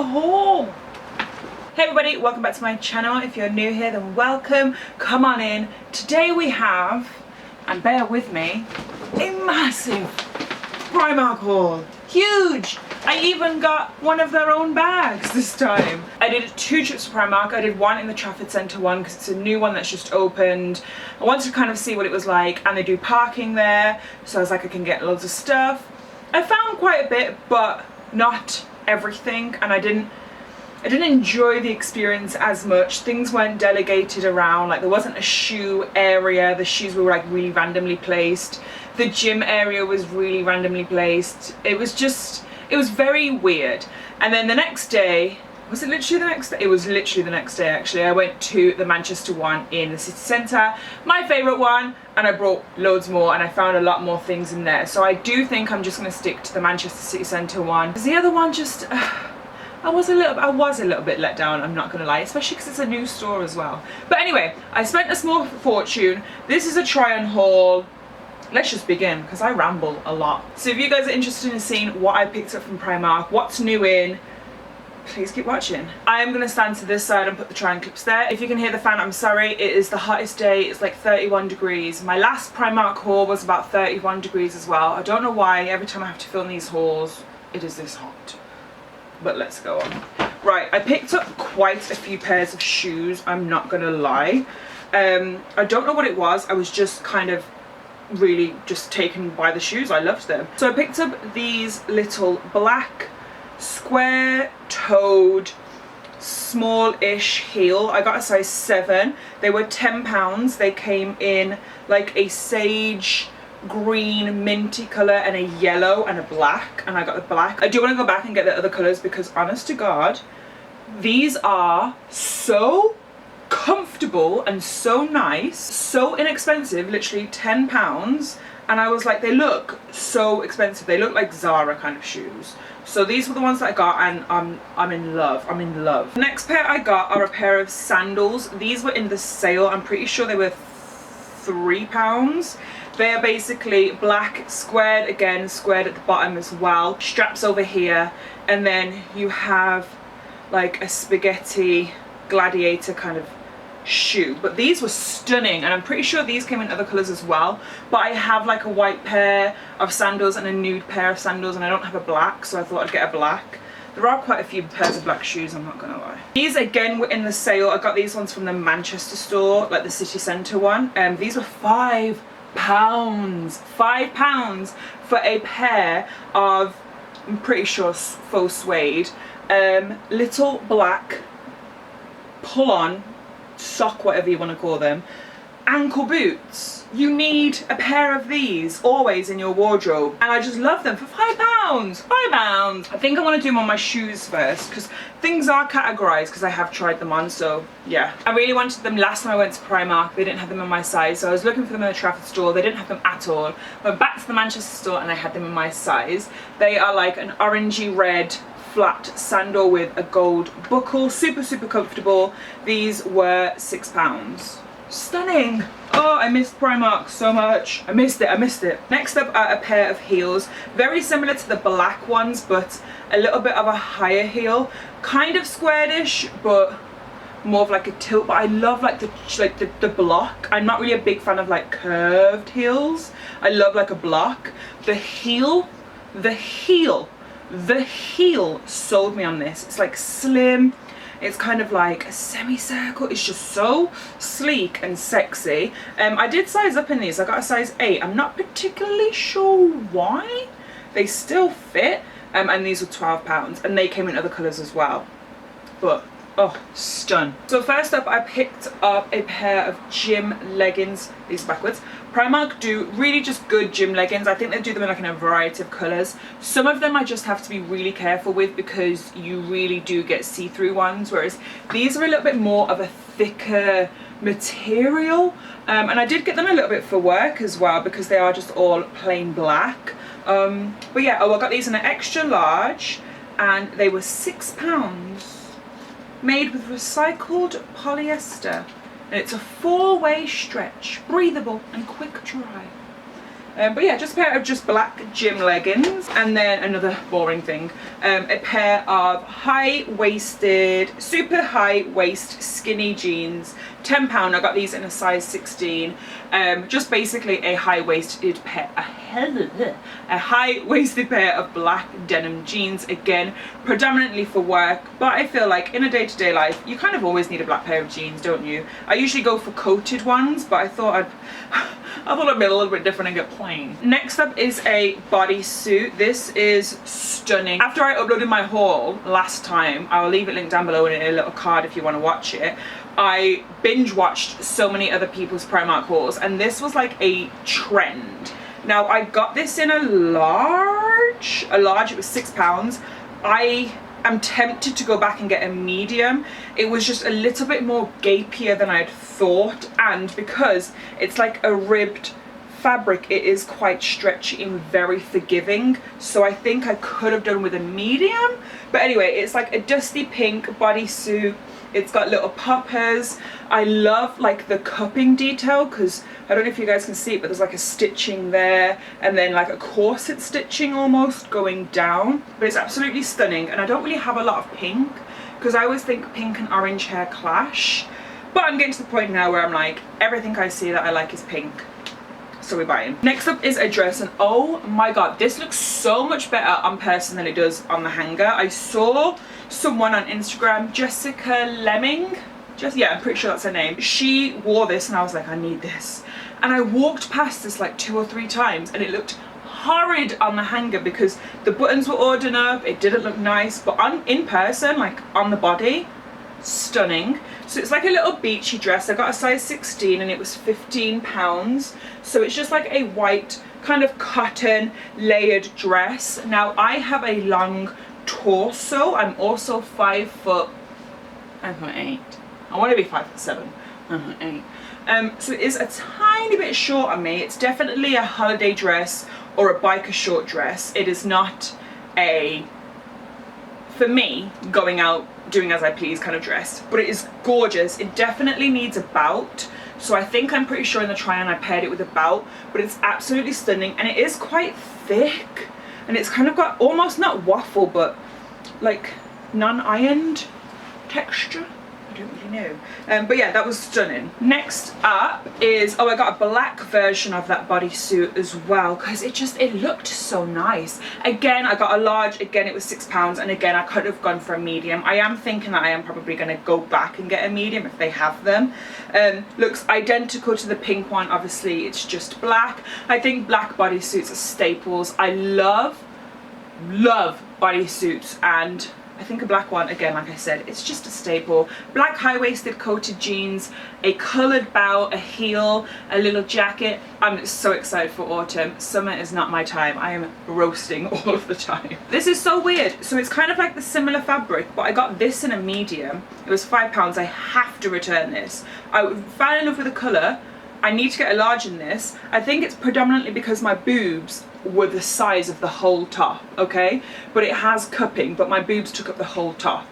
haul. Hey everybody, welcome back to my channel. If you're new here, then welcome. Come on in. Today we have, and bear with me, a massive Primark haul. Huge! I even got one of their own bags this time. I did 2 trips to Primark. I did one in the Trafford Centre one because it's a new one that's just opened. I wanted to kind of see what it was like, and they do parking there, so I was like, I can get loads of stuff. I found quite a bit, but not everything, and I didn't enjoy the experience as much. Things weren't delegated around, like there wasn't a shoe area. The shoes were like really randomly placed. The gym area was really randomly placed. It was very weird. And then the next day, was it literally the next day? It was literally the next day actually. I went to the Manchester one in the city centre, my favourite one, and I brought loads more, and I found a lot more things in there. So I do think I'm just going to stick to the Manchester city centre one. Because the other one just, I was a little bit let down, I'm not going to lie, especially because it's a new store as well. But anyway, I spent a small fortune. This is a try on haul. Let's just begin, because I ramble a lot. So if you guys are interested in seeing what I picked up from Primark, what's new in, please keep watching. I am going to stand to this side and put the try-on clips there. If you can hear the fan, I'm sorry. It is the hottest day. It's like 31 degrees. My last Primark haul was about 31 degrees as well. I don't know why every time I have to film these hauls, it is this hot. But let's go on. Right, I picked up quite a few pairs of shoes, I'm not going to lie. I don't know what it was. I was just kind of really just taken by the shoes. I loved them. So I picked up these little black square-toed small-ish heel. I got a size 7. They were £10. They came in like a sage green minty colour and a yellow and a black, and I got the black. I do want to go back and get the other colours because honest to God, these are so comfortable and so nice, so inexpensive, literally £10, and I was like, they look so expensive. They look like Zara kind of shoes. So these were the ones that I got, and I'm in love. I'm in love. The next pair I got are a pair of sandals. These were in the sale. I'm pretty sure they were £3. They are basically black, squared, again squared at the bottom as well, straps over here, and then you have like a spaghetti gladiator kind of shoe. But these were stunning, and I'm pretty sure these came in other colours as well. But I have like a white pair of sandals and a nude pair of sandals, and I don't have a black, so I thought I'd get a black. There are quite a few pairs of black shoes, I'm not gonna lie. These again were in the sale. I got these ones from the Manchester store, like the city centre one. These were £5. £5 for a pair of, I'm pretty sure, faux suede, little black pull-on sock, whatever you want to call them, ankle boots. You need a pair of these always in your wardrobe, and I just love them for £5. £5. I think I want to do them on my shoes first because things are categorized because I have tried them on. So yeah, I really wanted them last time I went to Primark. They didn't have them in my size, so I was looking for them in the Trafford store. They didn't have them at all. Went back to the Manchester store and I had them in my size. They are like an orangey red flat sandal with a gold buckle. Super comfortable. These were £6. Stunning. Oh, I missed Primark so much. I missed it. Next up are a pair of heels, very similar to the black ones, but a little bit of a higher heel, kind of squarish, but more of like a tilt. But I love like the block. I'm not really a big fan of like curved heels. I love like a block. The heel sold me on this. It's like slim. It's kind of like a semicircle. It's just so sleek and sexy. I did size up in these. I got a size 8. I'm not particularly sure why. They still fit. And these were £12. And they came in other colours as well. But, oh, stun. So first up, I picked up a pair of gym leggings. These are backwards. Primark do really just good gym leggings. I think they do them in like in a variety of colours. Some of them I just have to be really careful with because you really do get see-through ones, whereas these are a little bit more of a thicker material. And I did get them a little bit for work as well because they are just all plain black. But yeah, I got these in an extra large and they were £6. Made with recycled polyester. And it's a 4-way stretch, breathable and quick dry. But yeah, just a pair of just black gym leggings, and then another boring thing, a pair of high-waisted, super high-waist skinny jeans, £10. I got these in a size 16. Just basically a high-waisted pair, a high-waisted pair of black denim jeans, again predominantly for work, but I feel like in a day-to-day life you kind of always need a black pair of jeans, don't you? I usually go for coated ones, but I thought I'd be a little bit different and get plain. Next up is a bodysuit. This is stunning. After I uploaded my haul last time, I'll leave it linked down below in a little card if you want to watch it, I binge watched so many other people's Primark hauls, and this was like a trend. Now I got this in a large, it was £6. I am tempted to go back and get a medium. It was just a little bit more gapier than I'd thought, and because it's like a ribbed fabric, it is quite stretchy and very forgiving, so I think I could have done with a medium. But anyway, it's like a dusty pink bodysuit. It's got little poppers. I love like the cupping detail, because I don't know if you guys can see it, but there's like a stitching there, and then like a corset stitching almost going down. But it's absolutely stunning, and I don't really have a lot of pink, because I always think pink and orange hair clash. But I'm getting to the point now where I'm like, everything I see that I like is pink, so we're buying. Next up is a dress, and oh my god, this looks so much better on person than it does on the hanger. I saw someone on Instagram, Jessica Lemming, yeah, I'm pretty sure that's her name. She wore this and I was like, I need this. And I walked past this like 2 or 3 times, and it looked horrid on the hanger because the buttons were all done up, it didn't look nice, but in person, like on the body, stunning. So it's like a little beachy dress. I got a size 16 and it was £15. So it's just like a white kind of cotton layered dress. Now I have a long torso. I'm also 5'8". I want to be 5'7". I'm 8. So it is a tiny bit short on me. It's definitely a holiday dress or a biker short dress. It is not a, for me, going out doing as I please kind of dress, but it is gorgeous. It definitely needs a bout, so I think I'm pretty sure in the try-on I paired it with a bout, but it's absolutely stunning, and it is quite thick, and it's kind of got almost not waffle but like non-ironed texture. I don't really know, but yeah, that was stunning. Next up is, oh, I got a black version of that bodysuit as well, because it looked so nice. Again, I got a large, again it was £6, and again I could have gone for a medium. I am thinking that I am probably going to go back and get a medium if they have them. Looks identical to the pink one, obviously it's just black. I think black bodysuits are staples. I love bodysuits, and I think a black one, again, like I said, it's just a staple. Black high-waisted coated jeans, a coloured bow, a heel, a little jacket. I'm so excited for autumn. Summer is not my time. I am roasting all of the time. This is so weird. So it's kind of like the similar fabric, but I got this in a medium. It was £5. I have to return this. I fell in love with the colour. I need to get a large in this. I think it's predominantly because my boobs were the size of the whole top, okay? But it has cupping, but my boobs took up the whole top.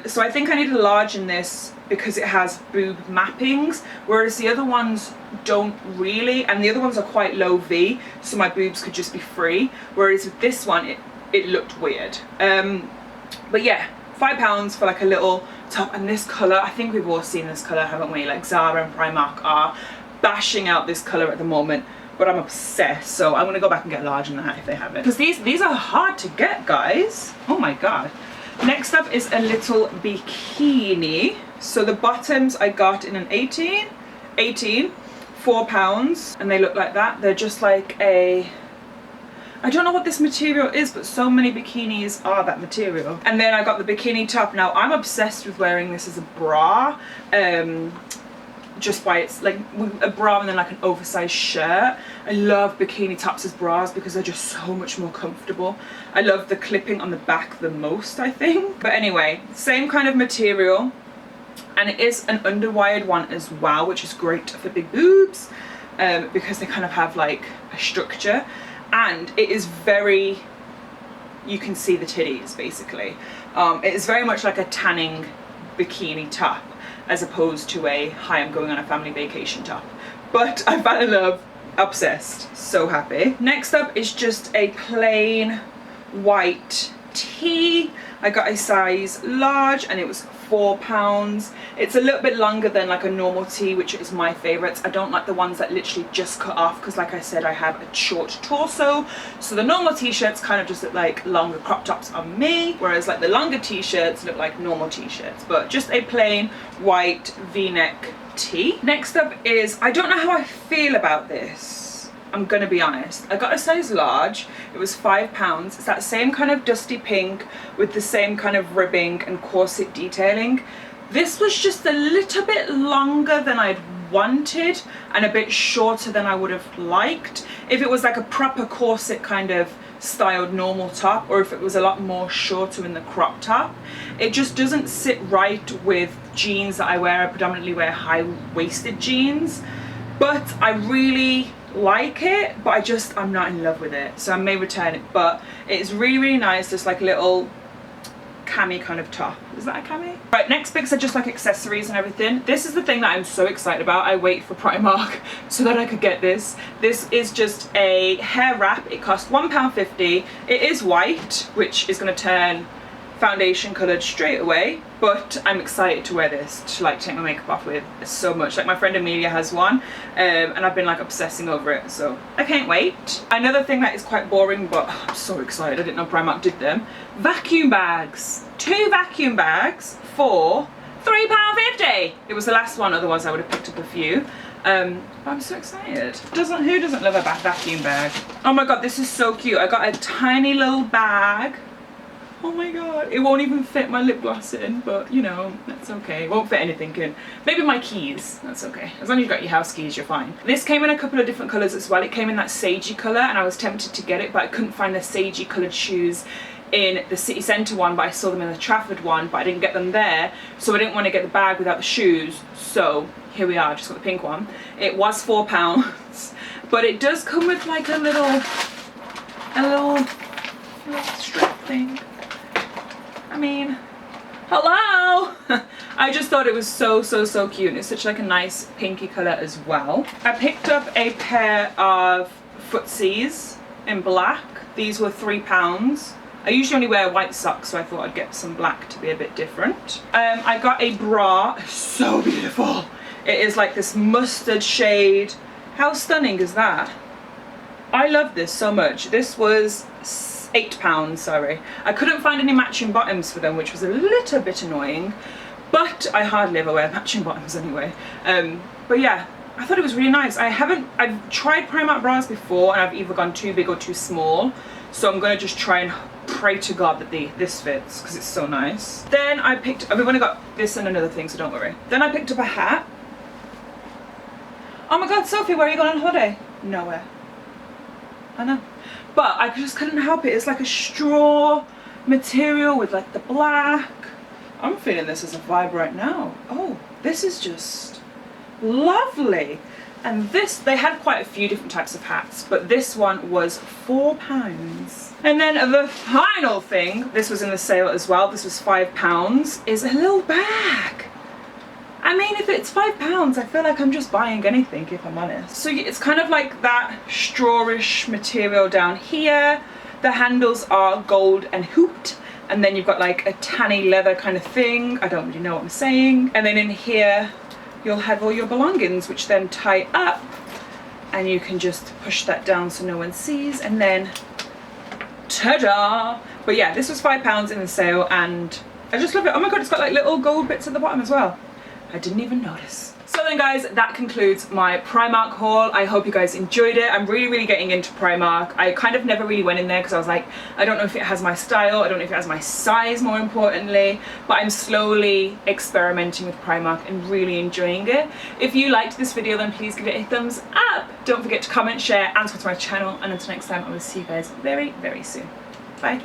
So I think I need a large in this because it has boob mappings, whereas the other ones don't really, and the other ones are quite low V, so my boobs could just be free, whereas with this one, it looked weird. But yeah, £5 for like a little top, and this colour, I think we've all seen this colour, haven't we? Like Zara and Primark are bashing out this colour at the moment, but I'm obsessed, so I'm gonna go back and get large in that if they have it, because these are hard to get, guys. Oh my god. Next up is a little bikini. So the bottoms I got in an 18, £4, and they look like that. They're just like a, I don't know what this material is, but so many bikinis are that material. And then I got the bikini top. Now I'm obsessed with wearing this as a bra, just by it's like a bra and then like an oversized shirt. I love bikini tops as bras because they're just so much more comfortable. I love the clipping on the back the most, I think. But anyway, same kind of material, and it is an underwired one as well, which is great for big boobs, because they kind of have like a structure, and it is very, you can see the titties basically. It is very much like a tanning bikini top, as opposed to a hi, I'm going on a family vacation top. But I fell in love Obsessed. So happy. Next up is just a plain white tee. I got a size large and it was £4. It's a little bit longer than like a normal tee, which is my favorites. I don't like the ones that literally just cut off because, like I said, I have a short torso, so the normal t-shirts kind of just look like longer crop tops on me, whereas like the longer t-shirts look like normal t-shirts. But just a plain white v-neck tee. Next up is, I don't know how I feel about this, I'm gonna be honest. I got a size large. It was £5. It's that same kind of dusty pink with the same kind of ribbing and corset detailing. This was just a little bit longer than I'd wanted and a bit shorter than I would have liked. If it was like a proper corset kind of styled normal top, or if it was a lot more shorter in the crop top, it just doesn't sit right with jeans that I wear. I predominantly wear high-waisted jeans, but I really like it, but I'm not in love with it, so I may return it. But it's really nice, just like a little cami kind of top. Is that a cami? Right, next picks are just like accessories and everything. This is the thing that I'm so excited about. I wait for Primark so that I could get this. This is just a hair wrap. It cost £1.50. It is white, which is going to turn foundation coloured straight away, but I'm excited to wear this to like take my makeup off with so much. Like my friend Amelia has one, and I've been like obsessing over it, so I can't wait. Another thing that is quite boring, but I'm so excited, I didn't know Primark did them. Vacuum bags. 2 vacuum bags for £3.50. It was the last one, otherwise I would have picked up a few. But I'm so excited. Who doesn't love a vacuum bag? Oh my god, this is so cute. I got a tiny little bag. Oh my god, it won't even fit my lip gloss in, but you know, that's okay. It won't fit anything in. Maybe my keys, that's okay. As long as you've got your house keys, you're fine. This came in a couple of different colours as well. It came in that sagey colour and I was tempted to get it, but I couldn't find the sagey coloured shoes in the city centre one, but I saw them in the Trafford one, but I didn't get them there, so I didn't want to get the bag without the shoes, so here we are, just got the pink one. It was £4, but it does come with like a little strap thing. I mean, hello! I just thought it was so cute. It's such like a nice pinky colour as well. I picked up a pair of footsies in black. These were £3. I usually only wear white socks, so I thought I'd get some black to be a bit different. I got a bra, so beautiful. It is like this mustard shade. How stunning is that? I love this so much. This was £8, sorry. I couldn't find any matching bottoms for them, which was a little bit annoying, but I hardly ever wear matching bottoms anyway. But yeah, I thought it was really nice. I've tried Primark bras before and I've either gone too big or too small, so I'm gonna just try and pray to God that this fits, because it's so nice. Then we've only got this and another thing, so don't worry. Then I picked up a hat. Oh my god, Sophie, where are you going on holiday? Nowhere. I know. But I just couldn't help it. It's like a straw material with like the black. I'm feeling this as a vibe right now. Oh, this is just lovely. And this, they had quite a few different types of hats, but this one was £4. And then the final thing, this was in the sale as well, this was £5, is a little bag. I mean, if it's £5, I feel like I'm just buying anything, if I'm honest. So it's kind of like that strawish material down here. The handles are gold and hooped, and then you've got like a tanny leather kind of thing. I don't really know what I'm saying. And then in here, you'll have all your belongings, which then tie up, and you can just push that down so no one sees, and then ta-da! But yeah, this was £5 in the sale, and I just love it. Oh my god, it's got like little gold bits at the bottom as well. I didn't even notice. So then guys, that concludes my Primark haul. I hope you guys enjoyed it. I'm really getting into Primark. I kind of never really went in there because I was like, I don't know if it has my style, I don't know if it has my size more importantly, but I'm slowly experimenting with Primark and really enjoying it. If you liked this video, then please give it a thumbs up. Don't forget to comment, share, and subscribe to my channel, and until next time, I will see you guys very soon. Bye.